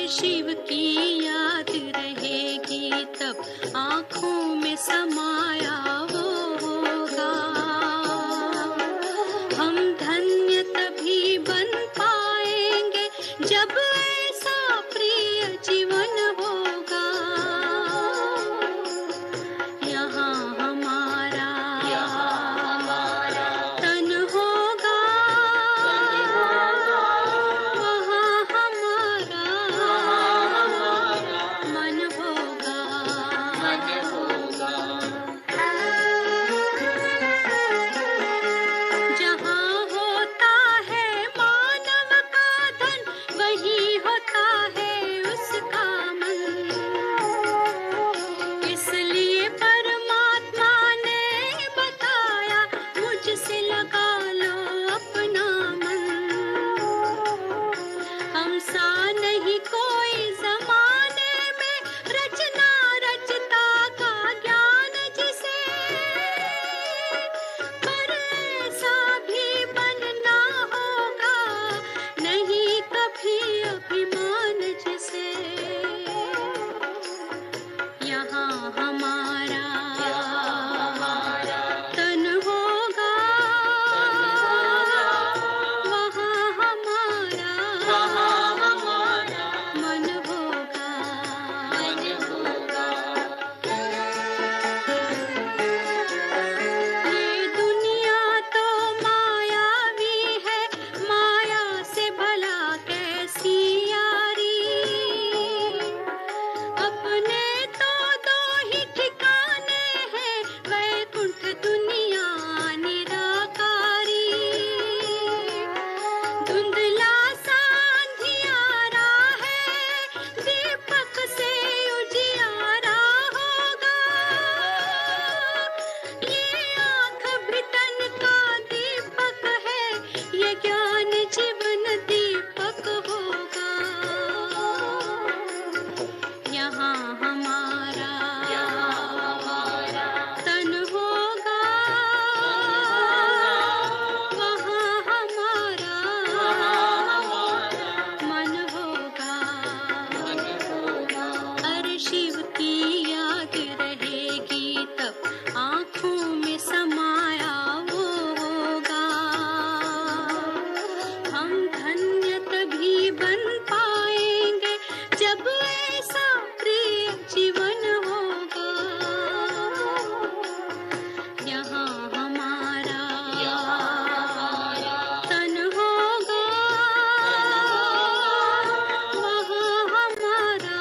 शिव की याद रहेगी तब आँखों में समाया वो होगा। हम धन्य तभी बन पाएंगे जब ऐसा प्रिय जीवन होगा। यहाँ हमारा तन होगा, वहाँ हमारा मन होगा। जहाँ होता है मानव का धन, वहीं होता है उसका मन। इसलिए परमात्मा ने बताया, मुझसे लगा लो अपना मन। हम सा नहीं कोई जमाने में, रचना रचता का ज्ञान जिसे, पर ऐसा भी बनना होगा नहीं कभी अभिमान जिसे। यहाँ हमारा तन होगा, वहाँ हमारा मन होगा। ये दुनिया तो मायावी है, माया से भला कैसी यारी। अपने तो दो ही ठिकाने हैं, वैकुंठ दुनिया निराकारी। धुंधला सा अंधियारा है, दीपक से उजियारा होगा। ये आँख भी तन का दीपक है, ये ज्ञान जीवन दीपक होगा। यहाँ हमारा तन होगा, वहाँ हमारा मन होगा। अरे शिव की याद रहेगी तब आँखों में समाया वो होगा। हम धन्य तभी बन पाएंगे जब ऐसा प्रिय जीवन होगा। यहाँ हमारा तन होगा, वहाँ हमारा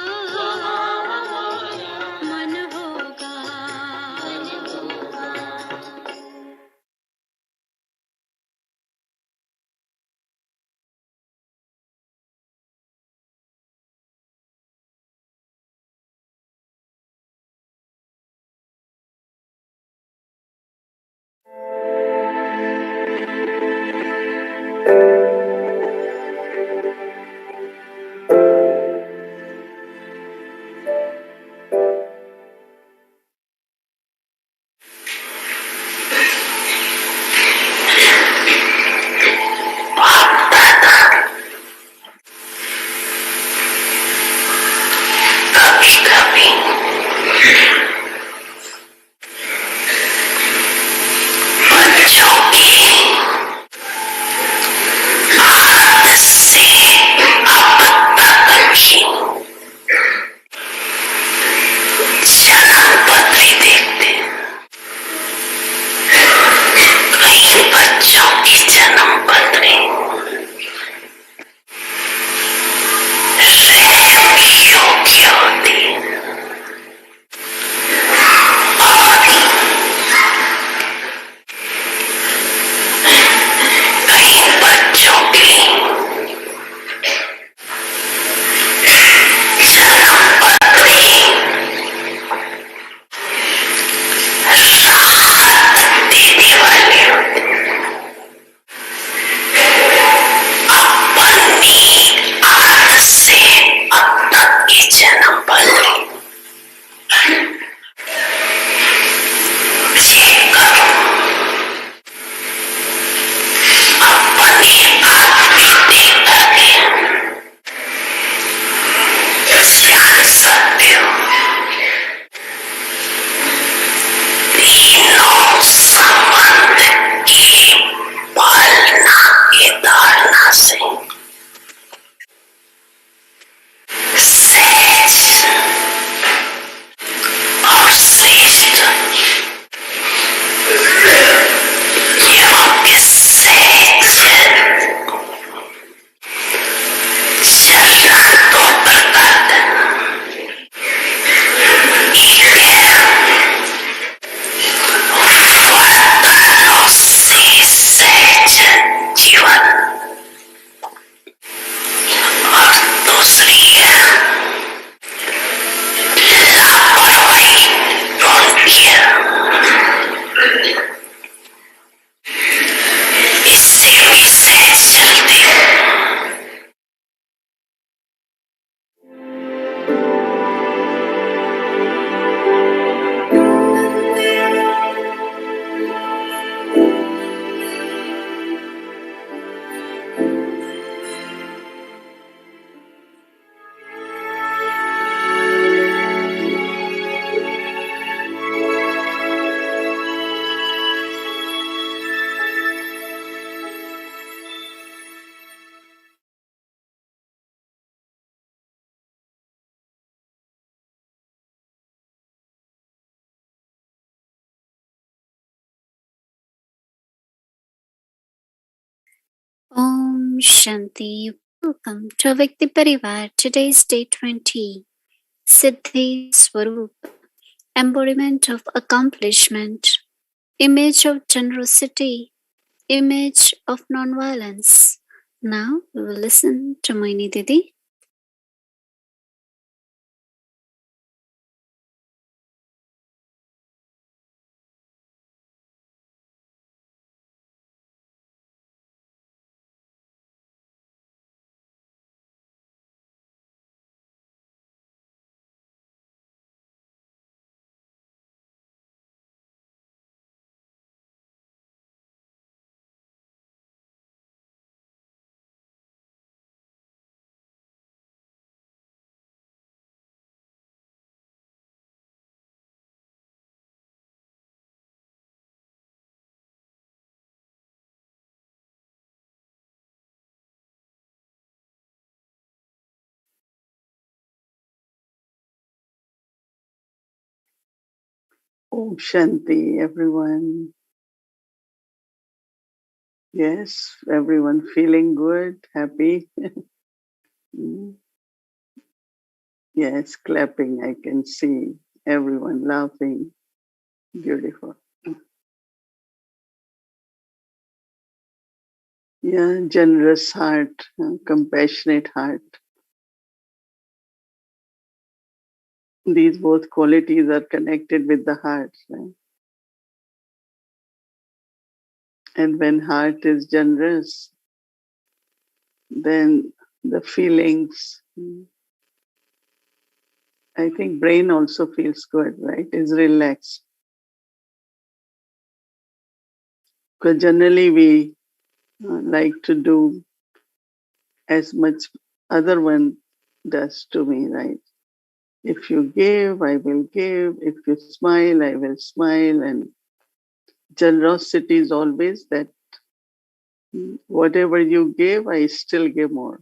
मन होगा। जन्म पर Om Shanti. Welcome to Vikti Parivar. Today's day 20. Siddhi Swaroop. Embodiment of accomplishment. Image of generosity. Image of non-violence. Now we will listen to Mohini Didi. Om Shanti, everyone. Yes, everyone feeling good, happy. Mm. Yes, clapping. I can see everyone laughing. Beautiful. Yeah, generous heart, compassionate heart. These both qualities are connected with the heart. Right? And when heart is generous, then the feelings, I think brain also feels good, right? Is relaxed. Because generally we like to do as much other one does to me, right? If you give, I will give. If you smile, I will smile. And generosity is always that whatever you give, I still give more.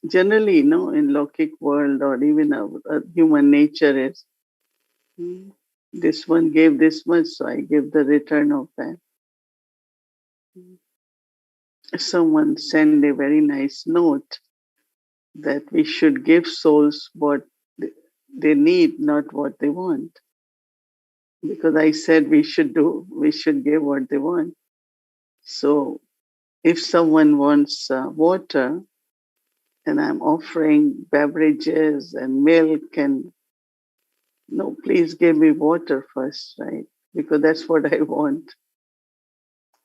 Generally, in Lokic world or even a human nature is this one gave this much, so I give the return of that. Someone sent a very nice note that we should give souls what they need, not what they want. Because I said we should give what they want. So if someone wants water and I'm offering beverages and milk and no, please give me water first, right? Because that's what I want.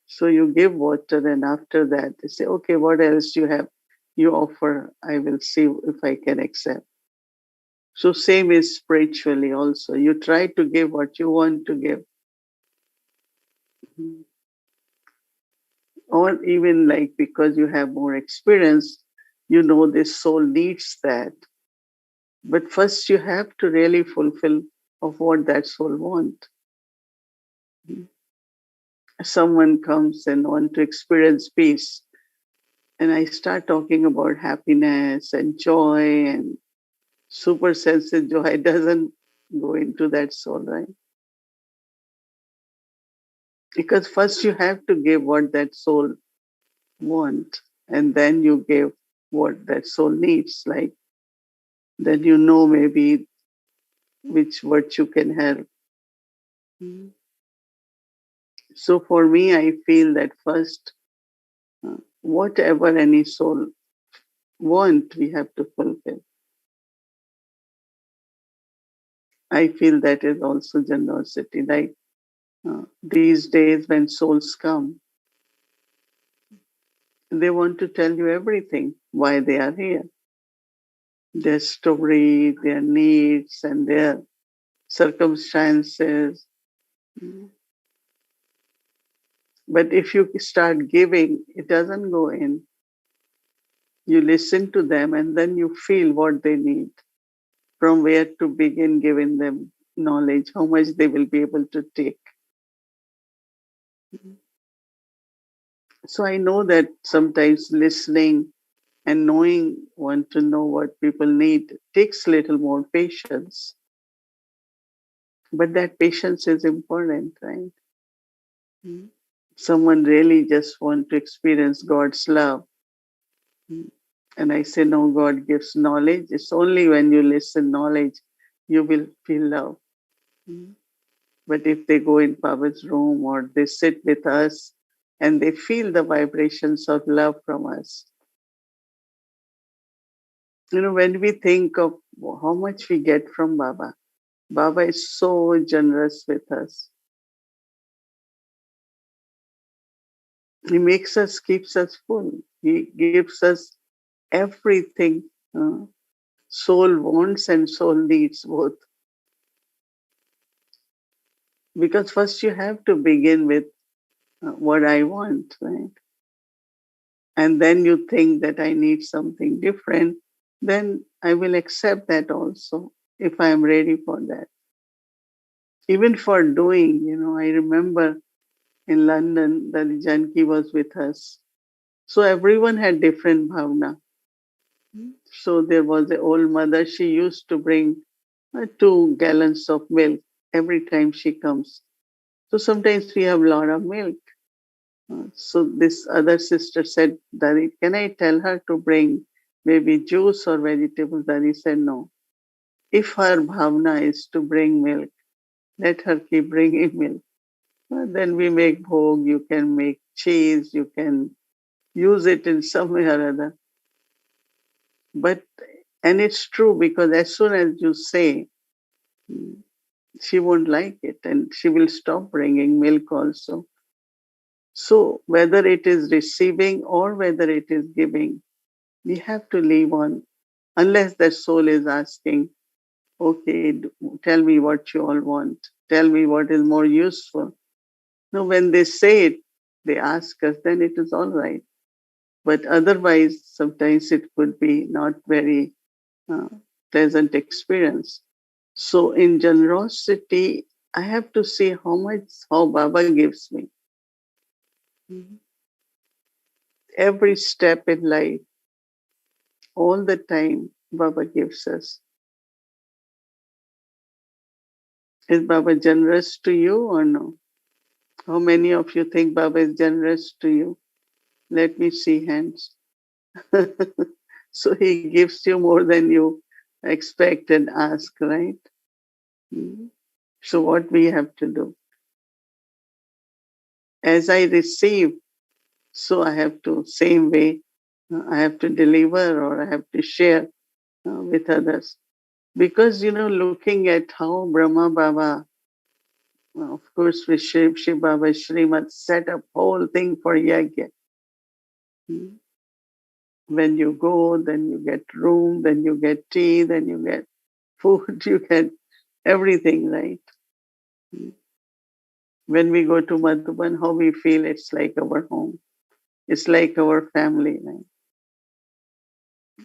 So you give water and after that they say, okay, what else you have? You offer, I will see if I can accept. So same is spiritually also. You try to give what you want to give. Or even like because you have more experience, this soul needs that. But first you have to really fulfill of what that soul wants. someone comes and want to experience peace, and I start talking about happiness and joy and super sensitive joy, doesn't go into that soul, right? Because first you have to give what that soul want, and then you give what that soul needs. Like then you know maybe which virtue can help. So for me, I feel that first, whatever any soul want, we have to fulfill. I feel that is also generosity. Like these days when souls come, they want to tell you everything, why they are here, their story, their needs, and their circumstances. But if you start giving, it doesn't go in. You listen to them and then you feel what they need, from where to begin giving them knowledge, how much they will be able to take. So I know that sometimes listening and knowing, want to know what people need takes little more patience. But that patience is important, right? Someone really just want to experience God's love. And I say, no, God gives knowledge. It's only when you listen knowledge, you will feel love. But if they go in Baba's room or they sit with us and they feel the vibrations of love from us, when we think of how much we get from Baba, Baba is so generous with us. He makes us, keeps us full. He gives us everything. uh, Soul wants and soul needs both. Because first you have to begin with what I want, right? And then you think that I need something different, then I will accept that also if I am ready for that. Even for doing, I remember in London that Janki was with us. So everyone had different bhavna. So there was an old mother, she used to bring 2 gallons of milk every time she comes. So sometimes we have a lot of milk. So this other sister said, Daddy, can I tell her to bring maybe juice or vegetables? Daddy said no. If her bhavna is to bring milk, let her keep bringing milk. Then we make bhog, you can make cheese, you can use it in some way or other. But, and it's true because as soon as you say, she won't like it and she will stop bringing milk also. So whether it is receiving or whether it is giving, we have to leave on, unless the soul is asking, okay, tell me what you all want. Tell me what is more useful. No, when they say it, they ask us, then it is all right. But otherwise, sometimes it could be not very uh, pleasant experience. So in generosity, I have to see how Baba gives me. Every step in life, all the time, Baba gives us. Is Baba generous to you or no? How many of you think Baba is generous to you? Let me see hands. So he gives you more than you expect and ask, right? So what we have to do? As I receive, so I have to, same way, I have to deliver or I have to share with others. Because, looking at how Brahma Baba, of course, with Shiv Baba Srimad set up whole thing for yajna. When you go, then you get room, then you get tea, then you get food, you get everything, right? When we go to Madhuban, how we feel it's like our home. It's like our family, right?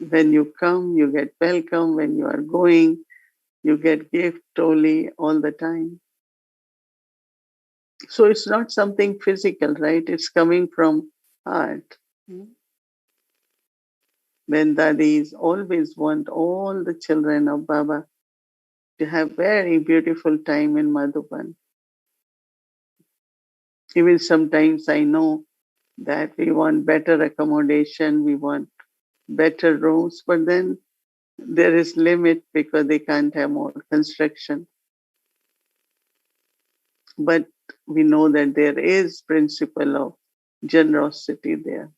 When you come, you get welcome. When you are going, you get gift, toli, all the time. So it's not something physical, right? It's coming from heart. When dadis always want all the children of Baba to have very beautiful time in Madhuban. Even sometimes I know that we want better accommodation, we want better rooms, but then there is limit because they can't have more construction. But we know that there is principle of generosity there.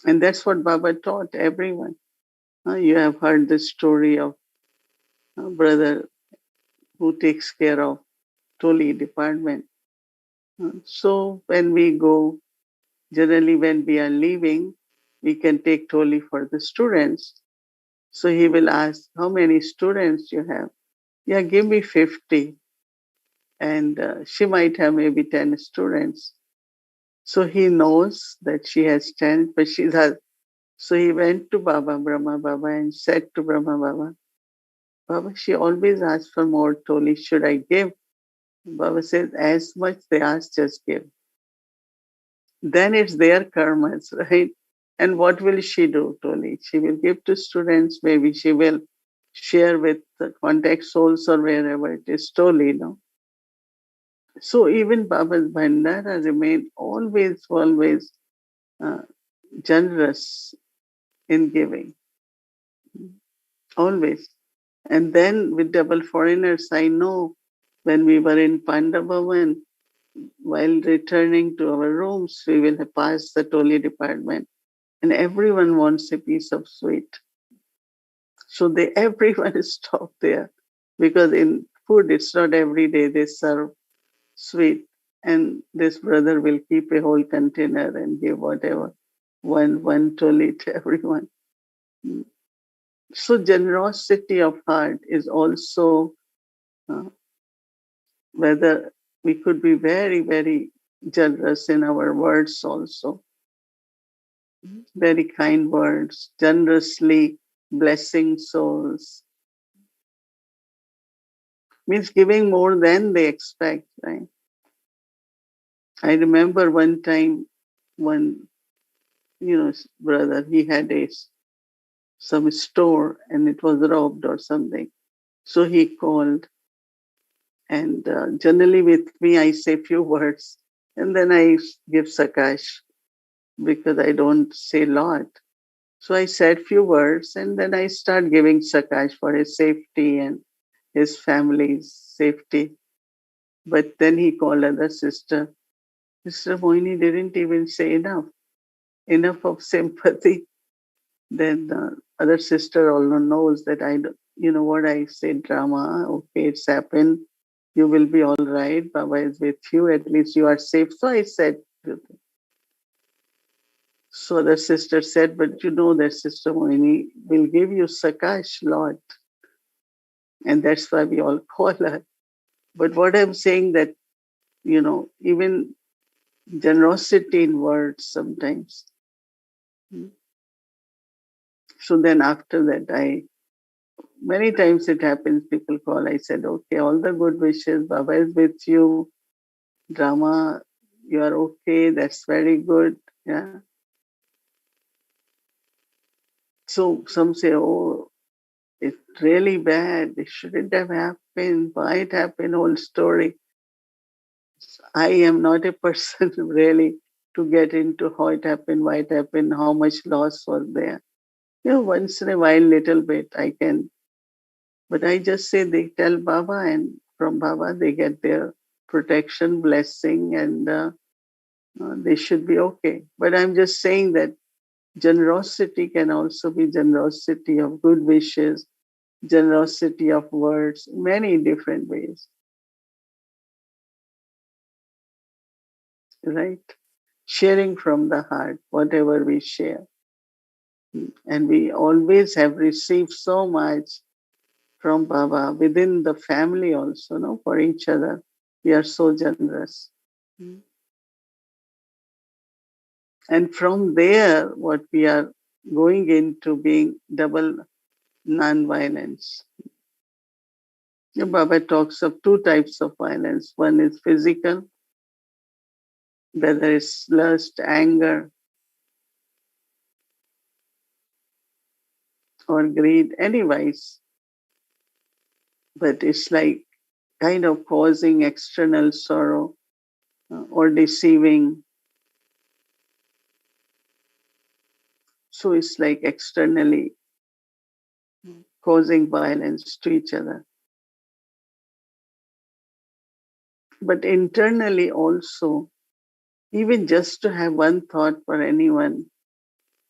And that's what Baba taught everyone. You have heard the story of a brother who takes care of Toli department. So when we go, generally when we are leaving, we can take Toli for the students. So he will ask, how many students you have? Yeah, give me 50. And she might have maybe 10 students. So he knows that she has 10, but she has. So he went to Baba, Brahma Baba, and said to Brahma Baba, Baba, she always asks for more Toli. Should I give? Baba says, as much they ask, just give. Then it's their karmas, right? And what will she do, Toli? She will give to students, maybe she will share with the contact souls or wherever it is, Toli, no? So even Baba's Bhandara remained always uh, generous in giving, always. And then with double foreigners, I know when we were in Pandavavan, while returning to our rooms, we will have passed the Toli department, and everyone wants a piece of sweet. So everyone stopped there because in food, it's not every day they serve sweet. And this brother will keep a whole container and give whatever one Toli to everyone. So generosity of heart is also uh, whether we could be very generous in our words also, very kind words, generously blessing souls, means giving more than they expect, right? I remember one time, one brother, he had some store and it was robbed or something. So he called, and generally with me, I say few words, and then I give sakash because I don't say a lot. So I said few words, and then I start giving sakash for his safety and his family's safety. But then he called other sister. Sister Mohini didn't even say enough of sympathy. Then the other sister also knows that I, you know what I said, drama. Okay, it's happened. You will be all right. Baba is with you. At least you are safe. So I said. So the sister said, but you know that Sister Mohini will give you sakash lot. And that's why we all call her. But what I'm saying that, even generosity in words sometimes. So then after that, many times it happens, people call, I said, okay, all the good wishes, Baba is with you, drama, you are okay, that's very good. Yeah. So some say, oh, it's really bad, it shouldn't have happened, why it happened, whole story. I am not a person really to get into how it happened, why it happened, how much loss was there. Once in a while, little bit I can, but I just say they tell Baba, and from Baba they get their protection, blessing, and they should be okay. But I'm just saying that generosity can also be generosity of good wishes, generosity of words, many different ways, right? Sharing from the heart, whatever we share. And we always have received so much from Baba within the family also, no, for each other. We are so generous. And from there, what we are going into being double non-violence. The Baba talks of two types of violence. One is physical, whether it's lust, anger, or greed, any vice, but it's like kind of causing external sorrow or deceiving. So it's like externally causing violence to each other. But internally also, even just to have one thought for anyone,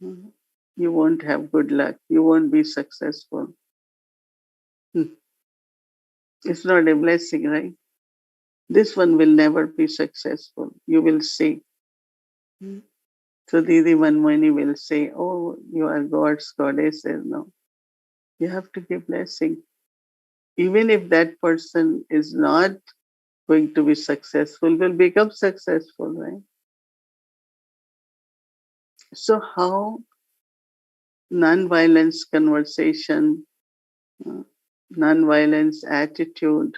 you won't have good luck. You won't be successful. It's not a blessing, right? This one will never be successful. You will see. So Didi Manmani will say, oh, you are God's goddesses. No, you have to give blessing. Even if that person is not going to be successful, will become successful, right? So how non-violence conversation, uh, non-violence attitude,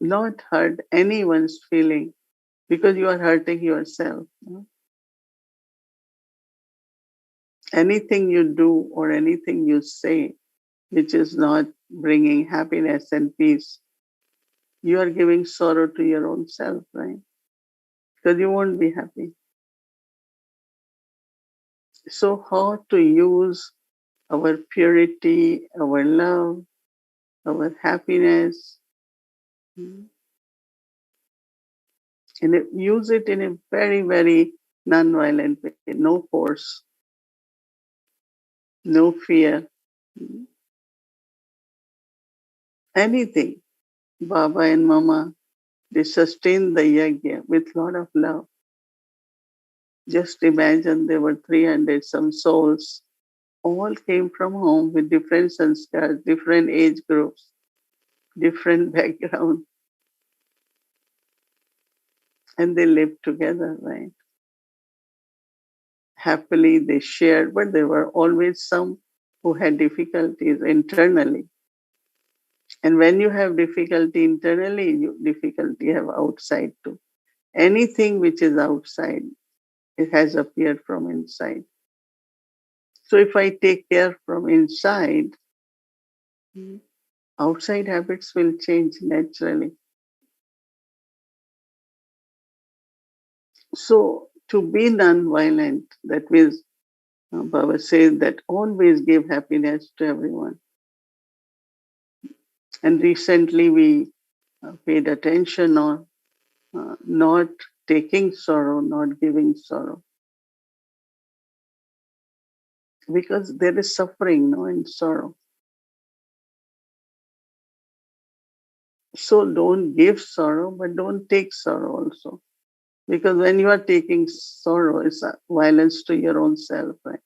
not hurt anyone's feeling because you are hurting yourself. Anything you do or anything you say which is not bringing happiness and peace, you are giving sorrow to your own self, right? Because you won't be happy. So, how to use our purity, our love, our happiness, and use it in a very, very non-violent way. No force, no fear, anything. Baba and Mama, they sustain the yajna with a lot of love. Just imagine there were 300 some souls, all came from home with different sanskars, different age groups, different background, and they lived together, right? Happily, they shared, but there were always some who had difficulties internally. And when you have difficulty internally, you difficulty have outside too. Anything which is outside, it has appeared from inside. So if I take care from inside, outside habits will change naturally. So to be non-violent, that means Baba says that always give happiness to everyone. And recently we paid attention on not taking sorrow, not giving sorrow. Because there is suffering, no, in sorrow. So don't give sorrow, but don't take sorrow also. Because when you are taking sorrow, it's a violence to your own self, right?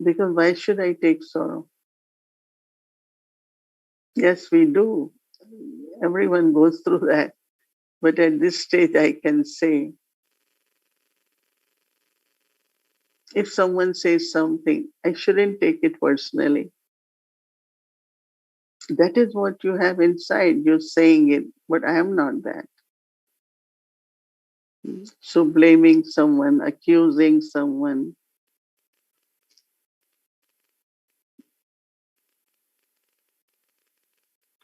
Because why should I take sorrow? Yes, we do. Everyone goes through that. But at this stage, I can say if someone says something, I shouldn't take it personally. That is what you have inside. You're saying it, but I am not that. So blaming someone, accusing someone,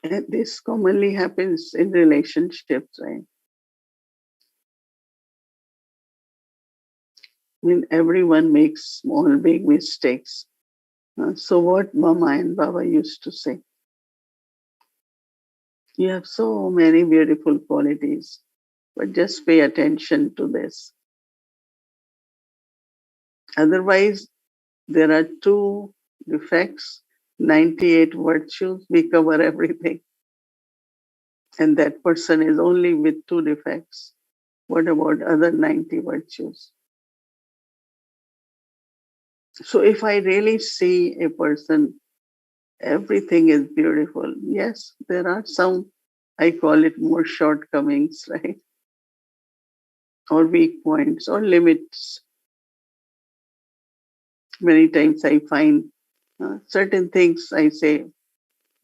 and this commonly happens in relationships, right? I mean, everyone makes small, big mistakes. So what Mama and Baba used to say, you have so many beautiful qualities, but just pay attention to this. Otherwise, there are two defects, 98 virtues, we cover everything. And that person is only with two defects. What about other 90 virtues? So if I really see a person, everything is beautiful. Yes, there are some, I call it more shortcomings, right? Or weak points or limits. Many times I find certain things I say,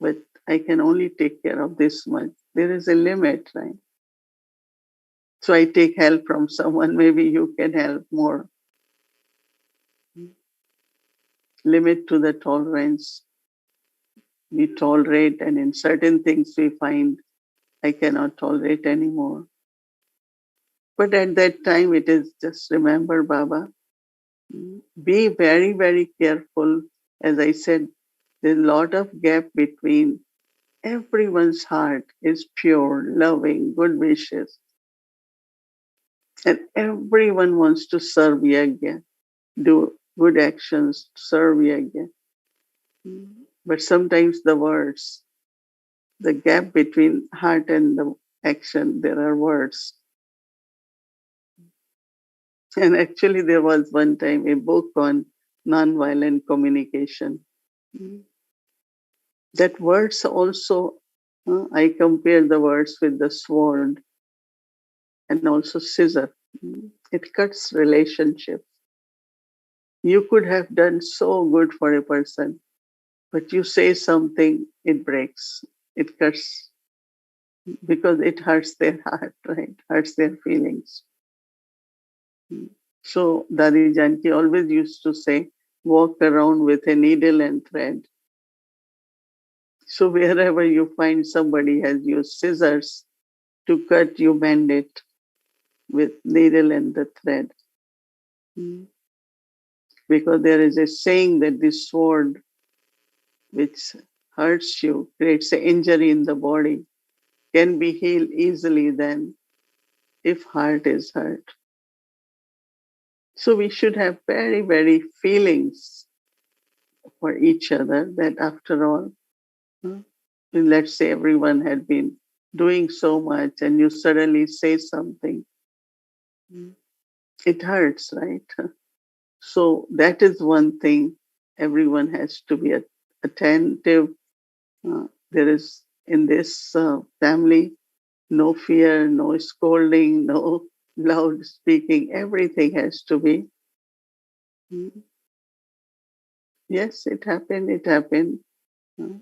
but I can only take care of this much. There is a limit, right? So I take help from someone. Maybe you can help more. Limit to the tolerance we tolerate, and in certain things we find I cannot tolerate anymore. But at that time, it is just remember, Baba, be very, very careful. As I said, there's a lot of gap between everyone's heart is pure, loving, good wishes, and everyone wants to serve Yajna, do good actions, serve Yajna. But sometimes the words, the gap between heart and the action, there are words. And actually, there was one time a book on nonviolent communication. That words also, I compare the words with the sword and also scissor. It cuts relationships. You could have done so good for a person, but you say something, it breaks, it cuts because it hurts their heart, right? Hurts their feelings. So Dadi Janki always used to say, walk around with a needle and thread. So wherever you find somebody has used scissors to cut, you bend it with needle and the thread. Because there is a saying that this sword which hurts you, creates an injury in the body, can be healed easily than if heart is hurt. So we should have very, very feelings for each other that after all, let's say everyone had been doing so much and you suddenly say something, it hurts, right? So that is one thing everyone has to be attentive. There is in this family no fear, no scolding, no loud speaking. Everything has to be. Yes, it happened. It happened. Uh,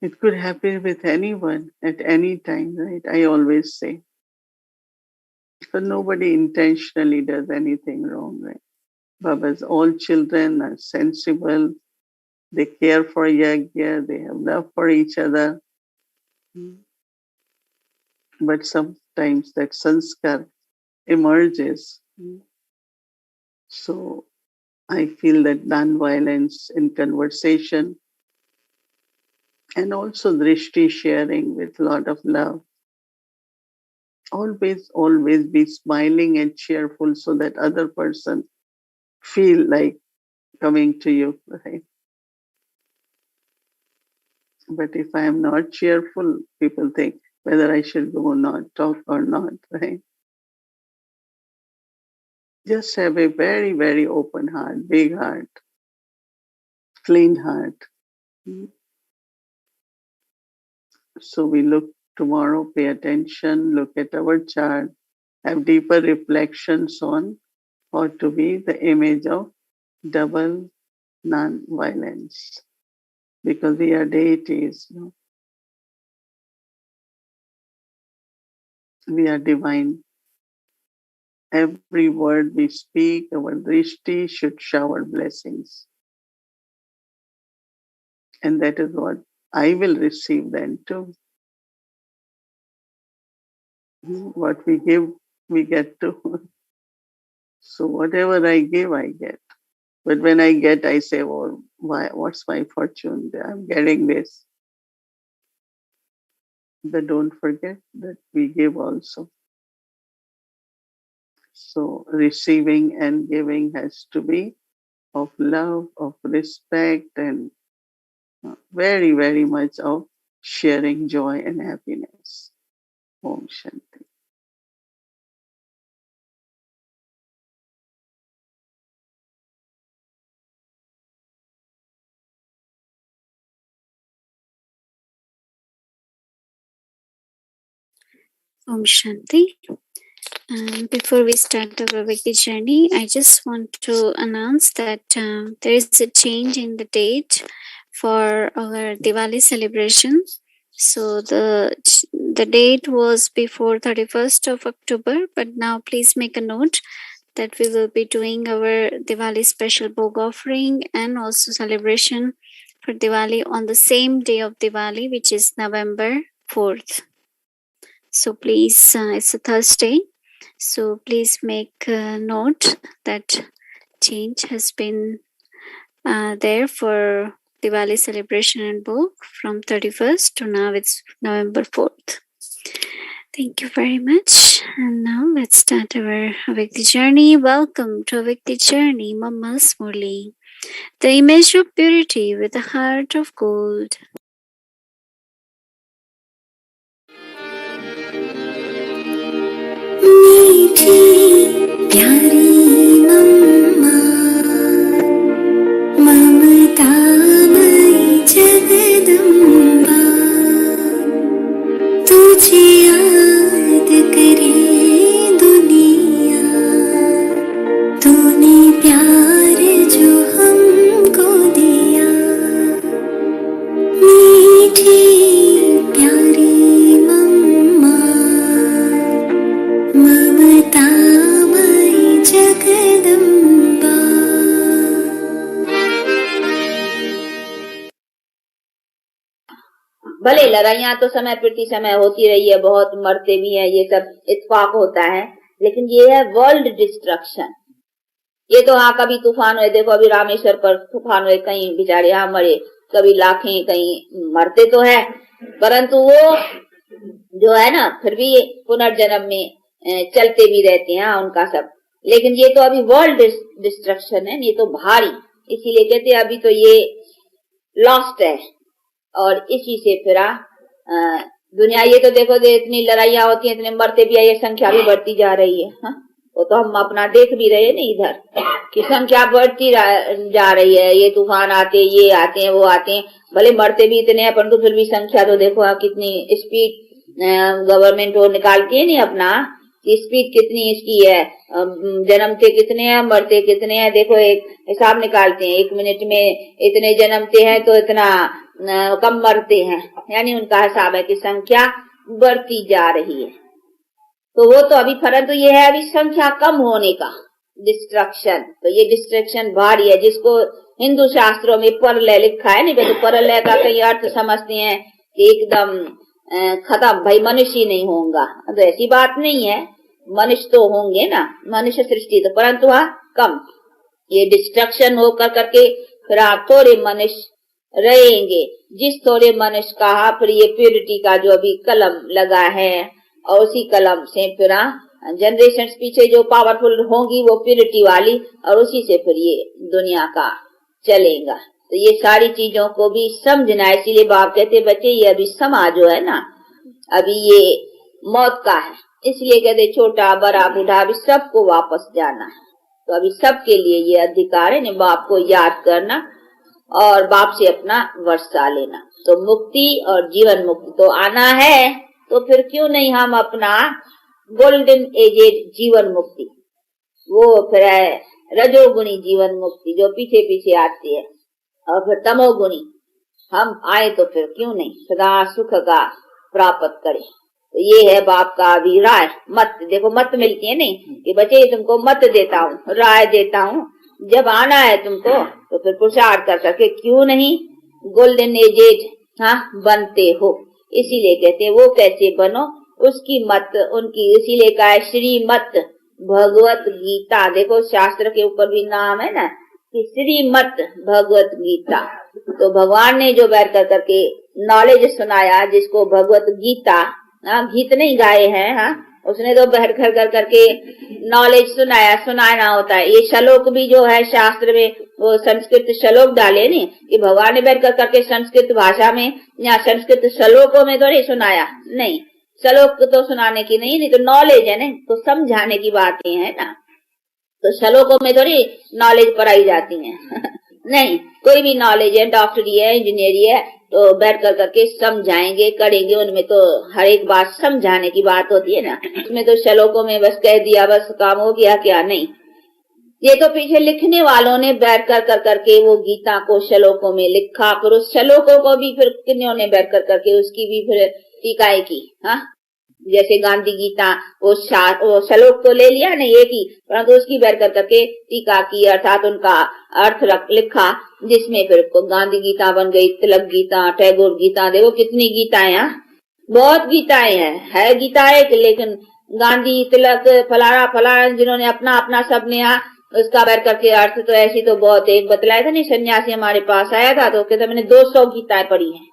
It could happen with anyone at any time, right? I always say. Because nobody intentionally does anything wrong, right? Baba's all children are sensible. They care for Yagya. They have love for each other. But sometimes that sanskar emerges. So I feel that non-violence in conversation and also drishti sharing with a lot of love. Always, always be smiling and cheerful so that other person feel like coming to you, right? But if I am not cheerful, people think whether I should go or not, talk or not, right? Just have a very, very open heart, big heart, clean heart. So we look tomorrow, pay attention, look at our chart, have deeper reflections on how to be the image of double non-violence. Because we are deities, we are divine. Every word we speak, our drishti should shower blessings. And that is what I will receive then too. What we give, we get to. So whatever I give, I get. But when I get, I say, well, why, what's my fortune? I'm getting this. But don't forget that we give also. So receiving and giving has to be of love, of respect, and very, very much of sharing joy and happiness. Om Shanti. Om Shanti. Before we start our Vikti journey, I just want to announce that there is a change in the date for our Diwali celebration. So the date was before 31st of October, but now please make a note that we will be doing our Diwali special Bhog offering and also celebration for Diwali on the same day of Diwali, which is November 4th. So please, it's a Thursday. So please make a note that change has been there for Diwali celebration and book from 31st to now it's November 4th. Thank you very much. And now let's start our Avikti journey. Welcome to Avikti journey, Mama's Murli, the image of purity with a heart of gold. मीठी प्यारी मम्मा ममता मई जगदम्बा तुझे याद करे दुनिया तूने प्यार जो हमको दिया मीठी प्यारी मम्मा ममता मई जगदम्बा। भले लड़ाइयाँ तो समय प्रति समय होती रही है, बहुत मरते भी हैं, ये सब इत्तेफाक होता है, लेकिन ये है वर्ल्ड डिस्ट्रक्शन। ये तो हाँ कभी तूफान हुए, देखो अभी रामेश्वर पर तूफान हुए, कहीं बेचारे यहाँ मरे, कभी लाखें कहीं मरते तो है, परंतु वो जो है ना फिर भी पुनर्जन्म में चलते भी रहते हैं उनका सब। लेकिन ये तो अभी वर्ल्ड डिस्ट्रक्शन है, ये तो भारी, इसीलिए कहते हैं अभी तो ये लॉस्ट है। और इसी से फिर दुनिया, ये तो देखो इतनी लड़ाइयाँ होती हैं, इतने मरते भी है, ये संख्या भी बढ़ती जा रही है। वो तो हम अपना देख भी रहे हैं ना इधर कि संख्या बढ़ती जा रही है, ये तूफान आते, ये आते हैं, वो आते हैं, भले मरते भी इतने हैं परंतु फिर भी संख्या तो देखो कितनी स्पीड गवर्नमेंट वो निकालती है नहीं अपना, स्पीड कितनी इसकी है, जन्मते कितने हैं, मरते कितने हैं, देखो एक हिसाब निकालते हैं, 1 मिनट में इतने जन्मते हैं तो इतना कम मरते हैं, यानी उनका हिसाब है कि संख्या बढ़ती जा रही है। तो वो तो अभी फर्क तो ये है अभी संख्या कम होने का, डिस्ट्रक्शन, तो ये डिस्ट्रक्शन भारी है, जिसको हिंदू शास्त्रों में परलय लिखा है नहीं, तो परलय का कई अर्थ समझते हैं कि एकदम खत्म, भाई मनुष्य ही नहीं होगा, तो ऐसी बात नहीं है, मनुष्य तो होंगे ना, मनुष्य सृष्टि तो, परंतु कम, ये डिस्ट्रक्शन होकर करके फिर आप थोड़े मनुष्य रहेंगे, जिस थोड़े मनुष्य का फिर ये प्योरिटी का जो अभी कलम लगा है, और उसी कलम से फिर जनरेशन पीछे जो पावरफुल होंगी वो प्योरिटी वाली, और उसी से फिर ये दुनिया का चलेगा। तो ये सारी चीजों को भी समझना है, इसीलिए बाप कहते बच्चे ये अभी समाज जो है ना, अभी ये मौत का है, इसलिए कहते छोटा बड़ा बूढ़ा अभी सबको वापस जाना है। तो अभी सबके लिए ये अधिकार है बाप को याद करना और बाप से अपना वर्षा लेना। तो मुक्ति और जीवन मुक्ति तो आना है, तो फिर क्यों नहीं हम अपना गोल्डन एजेड जीवन मुक्ति, वो फिर है रजोगुणी जीवन मुक्ति जो पीछे पीछे आती है, और फिर तमोगुणी हम आए तो फिर क्यों नहीं सदा सुख का प्राप्त करें। तो ये है बाप का अभी राय मत, देखो मत मिलती है नहीं कि बच्चे तुमको मत देता हूँ, राय देता हूँ, जब आना है तुमको तो फिर पुरुषार्थ कर सके, क्यों नहीं गोल्डन एजेड बनते हो। इसीलिए कहते हैं वो कैसे बनो, उसकी मत उनकी, इसीलिए कहा है श्रीमत भगवत गीता, देखो शास्त्र के ऊपर भी नाम है ना कि श्रीमत भगवत गीता। तो भगवान ने जो बैठ कर करके नॉलेज सुनाया, जिसको भगवत गीता, गीत नहीं गाए हैं, उसने तो बैठ कर करके नॉलेज सुनाया, सुनाना होता है। ये श्लोक भी जो है शास्त्र में वो संस्कृत श्लोक डाले नहीं कि भगवान ने बैठ कर करके संस्कृत भाषा में या संस्कृत श्लोकों में थोड़ी सुनाया, नहीं, श्लोक तो सुनाने की नहीं तो नॉलेज है ना, तो समझाने की बातें हैं ना, तो श्लोकों में थोड़ी नॉलेज पढ़ाई जाती है नहीं, कोई भी नॉलेज है, डॉक्टरी है, इंजीनियरिंग है, तो बैठ कर करके समझाएंगे, करेंगे, उनमें तो हर एक बात समझाने की बात होती है ना। उसमें तो श्लोकों में बस कह दिया, बस काम हो गया, क्या नहीं। ये तो पीछे लिखने वालों ने बैठ कर करके वो गीता को श्लोकों में लिखा, फिर उस श्लोकों को भी फिर किन्हों ने बैठ कर करके उसकी भी फिर टीकाएं की। हाँ, जैसे गांधी गीता, वो श्लोक तो ले लिया नहीं एक ही, परंतु उसकी बैठ कर करके टीका की, अर्थात उनका अर्थ लिखा, जिसमें फिर गांधी गीता बन गई, तिलक गीता, टैगोर गीता। देखो कितनी गीताएं हैं, बहुत गीताएं हैं, है गीता एक, लेकिन गांधी, तिलक, फलाना फलाना, जिन्होंने अपना अपना सब ने उसका बैठ करके अर्थ तो ऐसी तो बहुत। एक बतलाया था नहीं, सन्यासी हमारे पास आया था तो कहता मैंने 200 गीताएं पढ़ी हैं।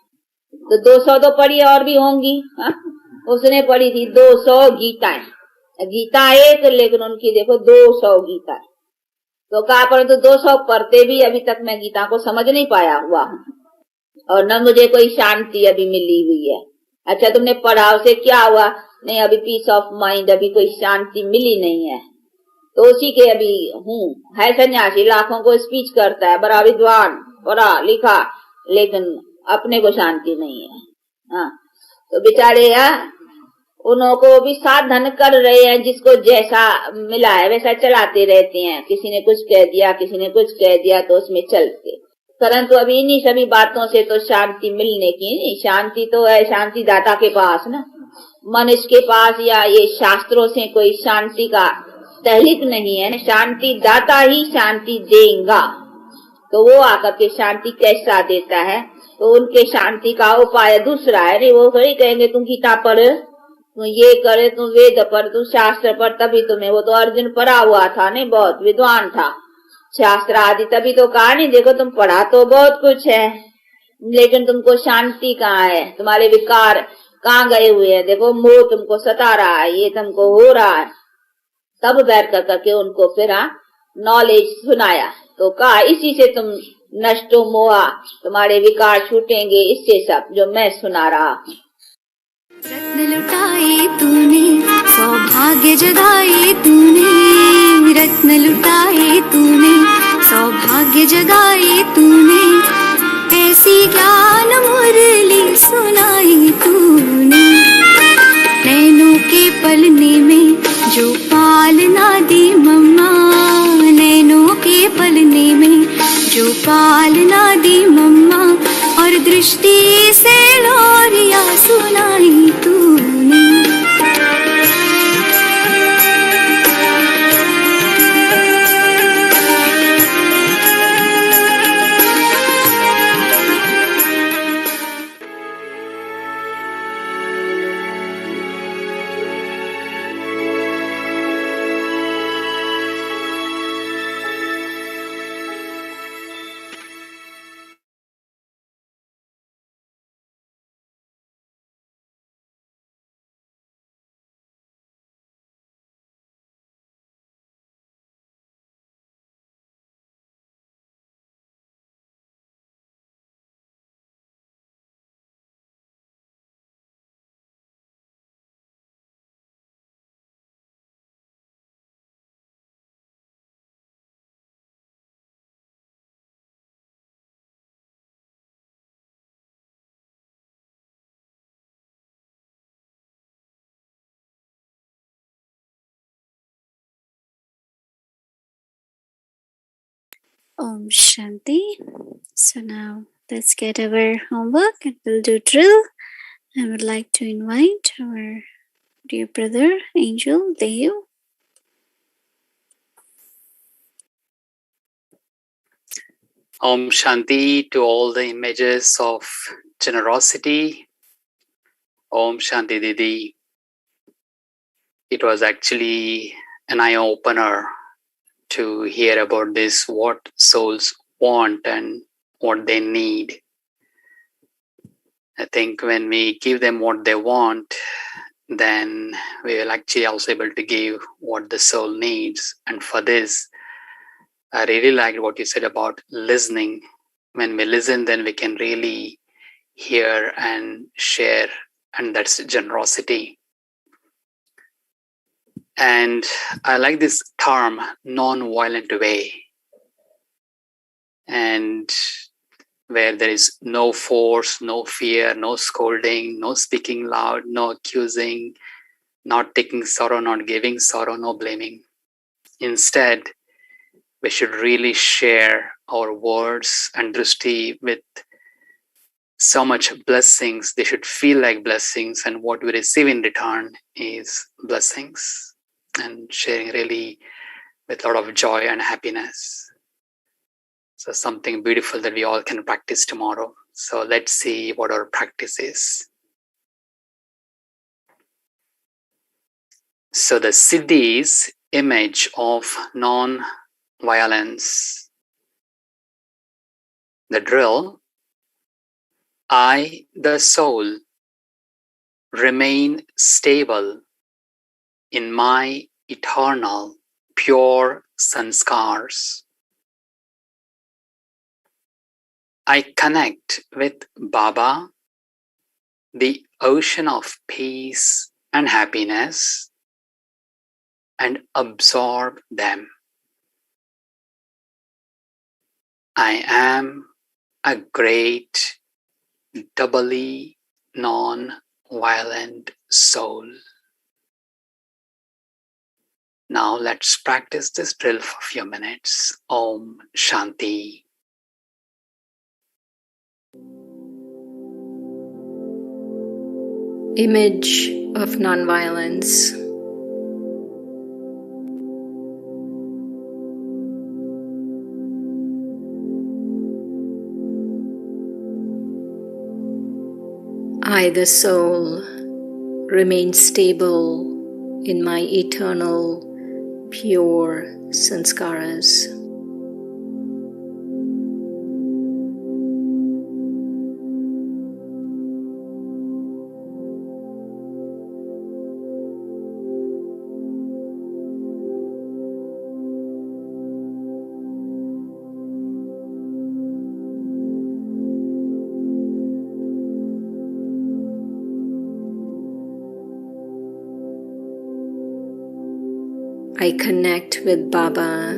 तो 200 तो पढ़ी और भी होंगी। हाँ? उसने पढ़ी थी 200 गीताएं, गीता एक, लेकिन उनकी देखो 200 गीताएं। तो कहा, परंतु 200 पढ़ते भी अभी तक मैं गीता को समझ नहीं पाया हुआ हूँ, और न मुझे कोई शांति अभी मिली हुई है। अच्छा, तुमने पढ़ा, उसे क्या हुआ? नहीं, अभी पीस ऑफ माइंड, अभी कोई शांति मिली नहीं है। तो उसी के अभी हूँ। है सन्यासी, लाखों को स्पीच करता है, बड़ा विद्वान, पढ़ा लिखा, लेकिन अपने को शांति नहीं है। हाँ, तो बेचारे उन्हों को भी साधन कर रहे हैं, जिसको जैसा मिला है वैसा चलाते रहते हैं। किसी ने कुछ कह दिया, किसी ने कुछ कह दिया, तो उसमें चलते। परंतु अभी इन्हीं सभी बातों से तो शांति मिलने की नहीं। शांति तो है शांति दाता के पास ना, मनुष्य के पास या ये शास्त्रों से कोई शांति का तहलीक नहीं है। शांति दाता ही शांति देगा। तो वो आकर के शांति कैसा देता है, तो उनके शांति का उपाय दूसरा है। नहीं, वो थोड़ी कहेंगे तुम गीता पढ़, तू ये करे, तू वेद पढ़, तू शास्त्र पढ़, तभी तुम्हें। वो तो अर्जुन पढ़ा हुआ था, नहीं, बहुत विद्वान था, शास्त्र आदि, तभी तो कहा नहीं देखो तुम पढ़ा तो बहुत कुछ है, लेकिन तुमको शांति कहाँ है, तुम्हारे विकार कहाँ गए हुए हैं, देखो मोह तुमको सता रहा है, ये तुमको हो रहा है। तब बैठ कर करके उनको फिर नॉलेज सुनाया, तो कहा इसी से तुम नष्टो मोहा, तुम्हारे विकार छूटेंगे इससे सब जो मैं सुना रहा हूँ। रत्न लुटाए तूने, सौभाग्य जगाए तूने, रत्न लुटाए तूने, सौभाग्य जगाए तूने, ऐसी ज्ञान मुरली सुनाई तूने। नैनों के पलने में जो पालना दी मम्मा, नैनों के पलने में जो पालना दी मम्मा, और दृष्टि से लोरिया सुनाई तूने। Om Shanti. So now let's get our homework and we'll do drill. I would like to invite our dear brother Angel Dev. Om Shanti to all the images of generosity. Om Shanti Didi. It was actually an eye-opener to hear about this, what souls want and what they need. I think when we give them what they want, then we will actually also able to give what the soul needs. And for this, I really liked what you said about listening. When we listen, then we can really hear and share, and that's generosity. And I like this term, non-violent way. and where there is no force, no fear, no scolding, no speaking loud, no accusing, not taking sorrow, not giving sorrow, no blaming. Instead, we should really share our words and drishti with so much blessings. They should feel like blessings, and what we receive in return is blessings, and sharing really with a lot of joy and happiness. So something beautiful that we all can practice tomorrow. So let's see what our practice is. So the Siddhi's image of non-violence. The drill: I, the soul, remain stable in my eternal, pure sanskars. I connect with Baba, the ocean of peace and happiness, and absorb them. I am a great, doubly non-violent soul. Now let's practice this drill for a few minutes. Om Shanti. Image of nonviolence. I, the soul, remain stable in my eternal, pure sanskaras. I connect with Baba,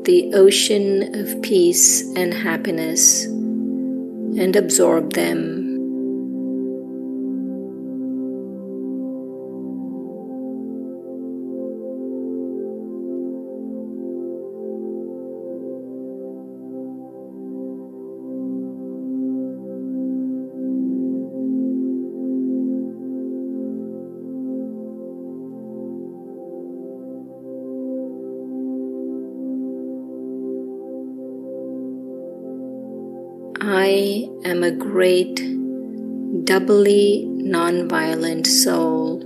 the ocean of peace and happiness, and absorb them. I am a great, doubly non-violent soul.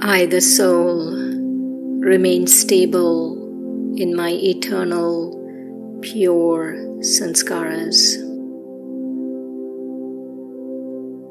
I, the soul, remain stable in my eternal, pure sanskaras.